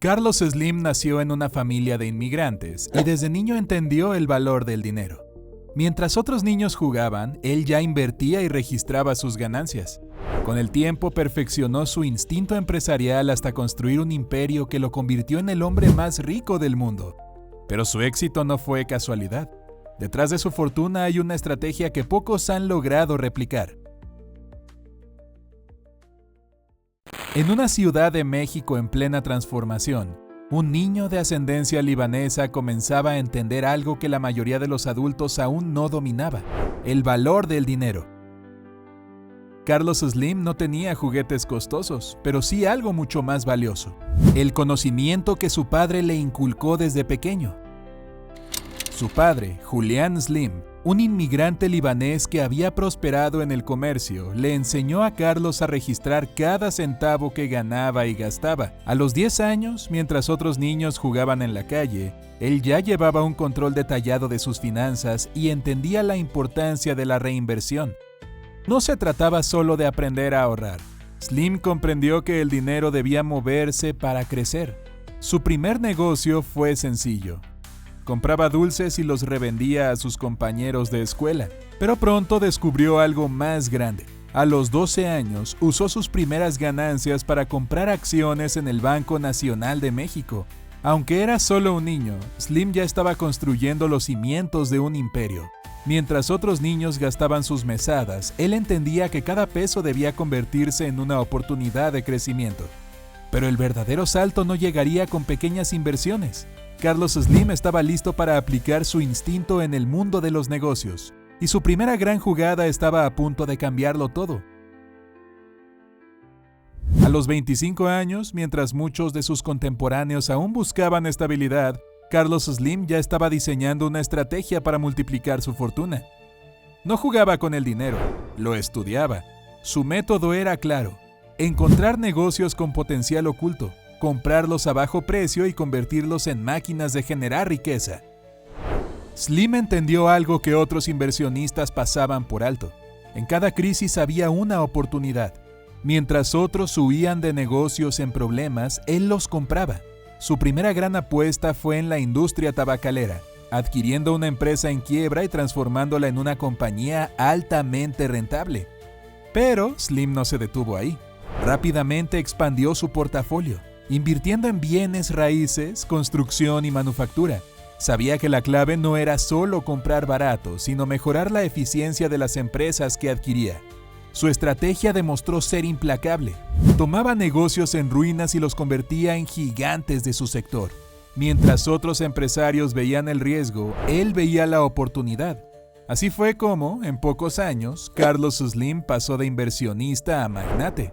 Carlos Slim nació en una familia de inmigrantes y desde niño entendió el valor del dinero. Mientras otros niños jugaban, él ya invertía y registraba sus ganancias. Con el tiempo perfeccionó su instinto empresarial hasta construir un imperio que lo convirtió en el hombre más rico del mundo. Pero su éxito no fue casualidad. Detrás de su fortuna hay una estrategia que pocos han logrado replicar. En una ciudad de México en plena transformación, un niño de ascendencia libanesa comenzaba a entender algo que la mayoría de los adultos aún no dominaba: el valor del dinero. Carlos Slim no tenía juguetes costosos, pero sí algo mucho más valioso: el conocimiento que su padre le inculcó desde pequeño. Su padre, Julián Slim, un inmigrante libanés que había prosperado en el comercio, le enseñó a Carlos a registrar cada centavo que ganaba y gastaba. A los 10 años, mientras otros niños jugaban en la calle, él ya llevaba un control detallado de sus finanzas y entendía la importancia de la reinversión. No se trataba solo de aprender a ahorrar. Slim comprendió que el dinero debía moverse para crecer. Su primer negocio fue sencillo. Compraba dulces y los revendía a sus compañeros de escuela, pero pronto descubrió algo más grande. A los 12 años, usó sus primeras ganancias para comprar acciones en el Banco Nacional de México. Aunque era solo un niño, Slim ya estaba construyendo los cimientos de un imperio. Mientras otros niños gastaban sus mesadas, él entendía que cada peso debía convertirse en una oportunidad de crecimiento. Pero el verdadero salto no llegaría con pequeñas inversiones. Carlos Slim estaba listo para aplicar su instinto en el mundo de los negocios, y su primera gran jugada estaba a punto de cambiarlo todo. A los 25 años, mientras muchos de sus contemporáneos aún buscaban estabilidad, Carlos Slim ya estaba diseñando una estrategia para multiplicar su fortuna. No jugaba con el dinero, lo estudiaba. Su método era claro: encontrar negocios con potencial oculto, comprarlos a bajo precio y convertirlos en máquinas de generar riqueza. Slim entendió algo que otros inversionistas pasaban por alto: en cada crisis había una oportunidad. Mientras otros huían de negocios en problemas, él los compraba. Su primera gran apuesta fue en la industria tabacalera, adquiriendo una empresa en quiebra y transformándola en una compañía altamente rentable. Pero Slim no se detuvo ahí. Rápidamente expandió su portafolio, invirtiendo en bienes raíces, construcción y manufactura. Sabía que la clave no era solo comprar barato, sino mejorar la eficiencia de las empresas que adquiría. Su estrategia demostró ser implacable. Tomaba negocios en ruinas y los convertía en gigantes de su sector. Mientras otros empresarios veían el riesgo, él veía la oportunidad. Así fue como, en pocos años, Carlos Slim pasó de inversionista a magnate.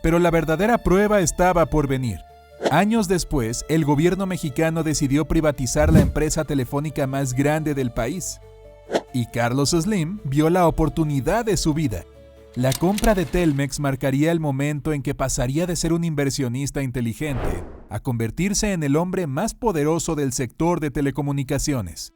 Pero la verdadera prueba estaba por venir. Años después, el gobierno mexicano decidió privatizar la empresa telefónica más grande del país. Y Carlos Slim vio la oportunidad de su vida. La compra de Telmex marcaría el momento en que pasaría de ser un inversionista inteligente a convertirse en el hombre más poderoso del sector de telecomunicaciones.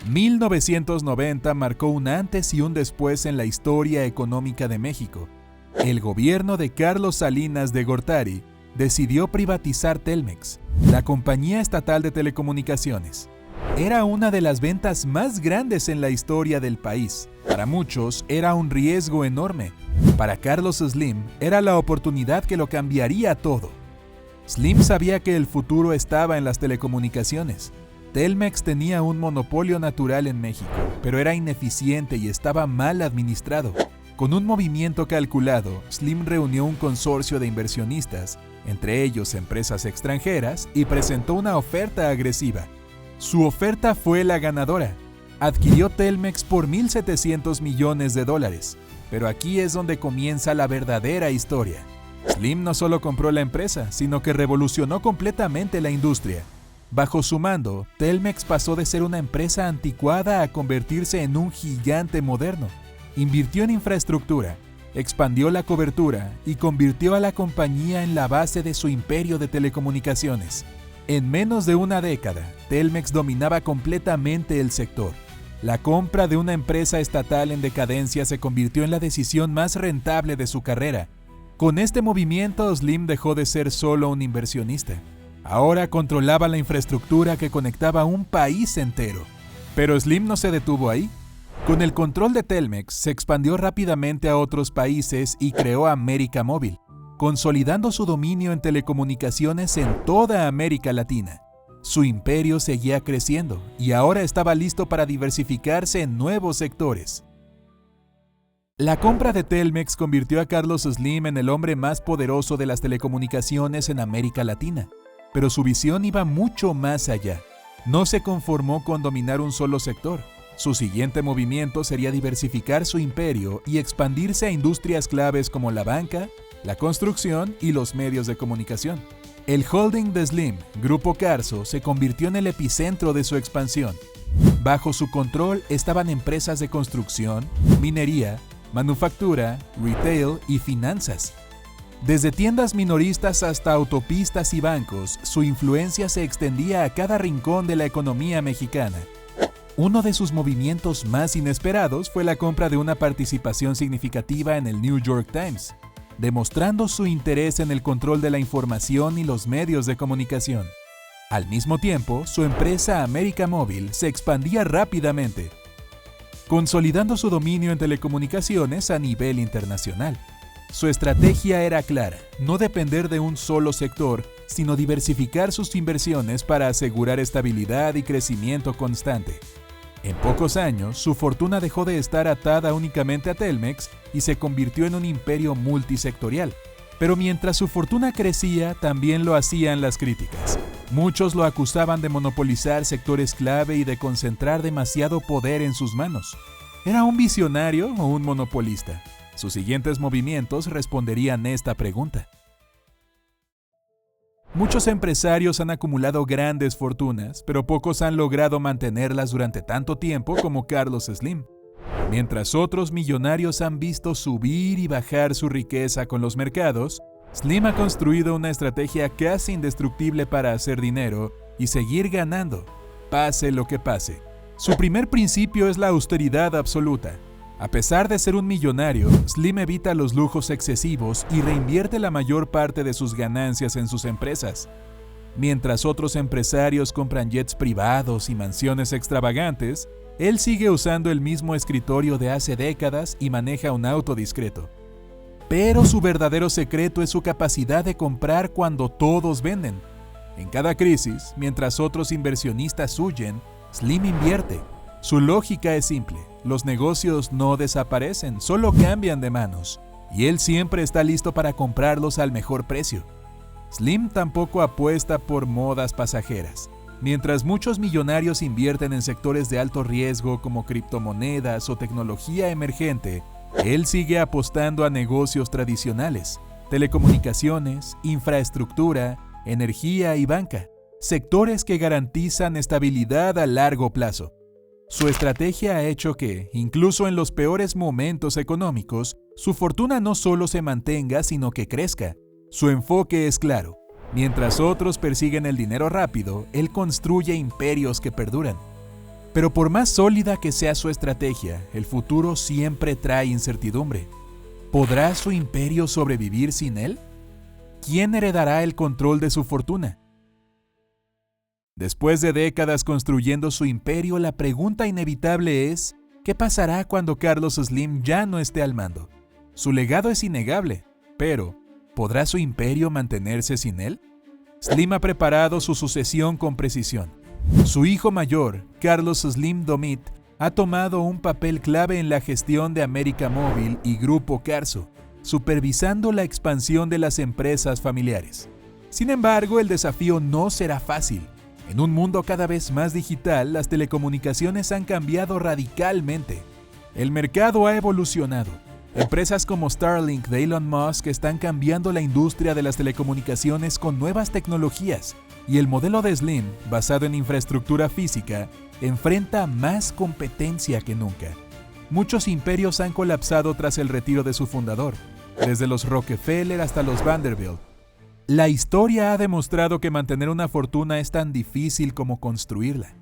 1990 marcó un antes y un después en la historia económica de México. El gobierno de Carlos Salinas de Gortari decidió privatizar Telmex, la compañía estatal de telecomunicaciones. Era una de las ventas más grandes en la historia del país. Para muchos era un riesgo enorme. Para Carlos Slim era la oportunidad que lo cambiaría todo. Slim sabía que el futuro estaba en las telecomunicaciones. Telmex tenía un monopolio natural en México, pero era ineficiente y estaba mal administrado. Con un movimiento calculado, Slim reunió un consorcio de inversionistas, entre ellos empresas extranjeras, y presentó una oferta agresiva. Su oferta fue la ganadora. Adquirió Telmex por $1,700 millones. Pero aquí es donde comienza la verdadera historia. Slim no solo compró la empresa, sino que revolucionó completamente la industria. Bajo su mando, Telmex pasó de ser una empresa anticuada a convertirse en un gigante moderno. Invirtió en infraestructura, expandió la cobertura y convirtió a la compañía en la base de su imperio de telecomunicaciones. En menos de una década, Telmex dominaba completamente el sector. La compra de una empresa estatal en decadencia se convirtió en la decisión más rentable de su carrera. Con este movimiento, Slim dejó de ser solo un inversionista. Ahora controlaba la infraestructura que conectaba un país entero. Pero Slim no se detuvo ahí. Con el control de Telmex, se expandió rápidamente a otros países y creó América Móvil, consolidando su dominio en telecomunicaciones en toda América Latina. Su imperio seguía creciendo y ahora estaba listo para diversificarse en nuevos sectores. La compra de Telmex convirtió a Carlos Slim en el hombre más poderoso de las telecomunicaciones en América Latina, pero su visión iba mucho más allá. No se conformó con dominar un solo sector. Su siguiente movimiento sería diversificar su imperio y expandirse a industrias claves como la banca, la construcción y los medios de comunicación. El holding de Slim, Grupo Carso, se convirtió en el epicentro de su expansión. Bajo su control estaban empresas de construcción, minería, manufactura, retail y finanzas. Desde tiendas minoristas hasta autopistas y bancos, su influencia se extendía a cada rincón de la economía mexicana. Uno de sus movimientos más inesperados fue la compra de una participación significativa en el New York Times, demostrando su interés en el control de la información y los medios de comunicación. Al mismo tiempo, su empresa América Móvil se expandía rápidamente, consolidando su dominio en telecomunicaciones a nivel internacional. Su estrategia era clara: no depender de un solo sector, sino diversificar sus inversiones para asegurar estabilidad y crecimiento constante. En pocos años, su fortuna dejó de estar atada únicamente a Telmex y se convirtió en un imperio multisectorial. Pero mientras su fortuna crecía, también lo hacían las críticas. Muchos lo acusaban de monopolizar sectores clave y de concentrar demasiado poder en sus manos. ¿Era un visionario o un monopolista? Sus siguientes movimientos responderían esta pregunta. Muchos empresarios han acumulado grandes fortunas, pero pocos han logrado mantenerlas durante tanto tiempo como Carlos Slim. Mientras otros millonarios han visto subir y bajar su riqueza con los mercados, Slim ha construido una estrategia casi indestructible para hacer dinero y seguir ganando, pase lo que pase. Su primer principio es la austeridad absoluta. A pesar de ser un millonario, Slim evita los lujos excesivos y reinvierte la mayor parte de sus ganancias en sus empresas. Mientras otros empresarios compran jets privados y mansiones extravagantes, él sigue usando el mismo escritorio de hace décadas y maneja un auto discreto. Pero su verdadero secreto es su capacidad de comprar cuando todos venden. En cada crisis, mientras otros inversionistas huyen, Slim invierte. Su lógica es simple: los negocios no desaparecen, solo cambian de manos, y él siempre está listo para comprarlos al mejor precio. Slim tampoco apuesta por modas pasajeras. Mientras muchos millonarios invierten en sectores de alto riesgo como criptomonedas o tecnología emergente, él sigue apostando a negocios tradicionales: telecomunicaciones, infraestructura, energía y banca, sectores que garantizan estabilidad a largo plazo. Su estrategia ha hecho que, incluso en los peores momentos económicos, su fortuna no solo se mantenga, sino que crezca. Su enfoque es claro: mientras otros persiguen el dinero rápido, él construye imperios que perduran. Pero por más sólida que sea su estrategia, el futuro siempre trae incertidumbre. ¿Podrá su imperio sobrevivir sin él? ¿Quién heredará el control de su fortuna? Después de décadas construyendo su imperio, la pregunta inevitable es: ¿qué pasará cuando Carlos Slim ya no esté al mando? Su legado es innegable, pero ¿podrá su imperio mantenerse sin él? Slim ha preparado su sucesión con precisión. Su hijo mayor, Carlos Slim Domit, ha tomado un papel clave en la gestión de América Móvil y Grupo Carso, supervisando la expansión de las empresas familiares. Sin embargo, el desafío no será fácil. En un mundo cada vez más digital, las telecomunicaciones han cambiado radicalmente. El mercado ha evolucionado. Empresas como Starlink de Elon Musk están cambiando la industria de las telecomunicaciones con nuevas tecnologías, y el modelo de Slim, basado en infraestructura física, enfrenta más competencia que nunca. Muchos imperios han colapsado tras el retiro de su fundador, desde los Rockefeller hasta los Vanderbilt. La historia ha demostrado que mantener una fortuna es tan difícil como construirla.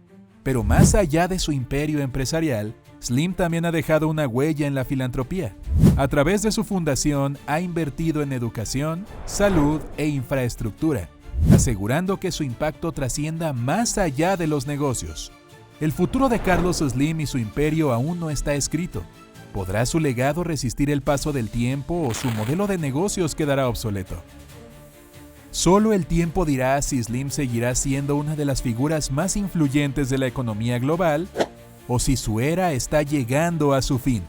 Pero más allá de su imperio empresarial, Slim también ha dejado una huella en la filantropía. A través de su fundación ha invertido en educación, salud e infraestructura, asegurando que su impacto trascienda más allá de los negocios. El futuro de Carlos Slim y su imperio aún no está escrito. ¿Podrá su legado resistir el paso del tiempo o su modelo de negocios quedará obsoleto? Solo el tiempo dirá si Slim seguirá siendo una de las figuras más influyentes de la economía global o si su era está llegando a su fin.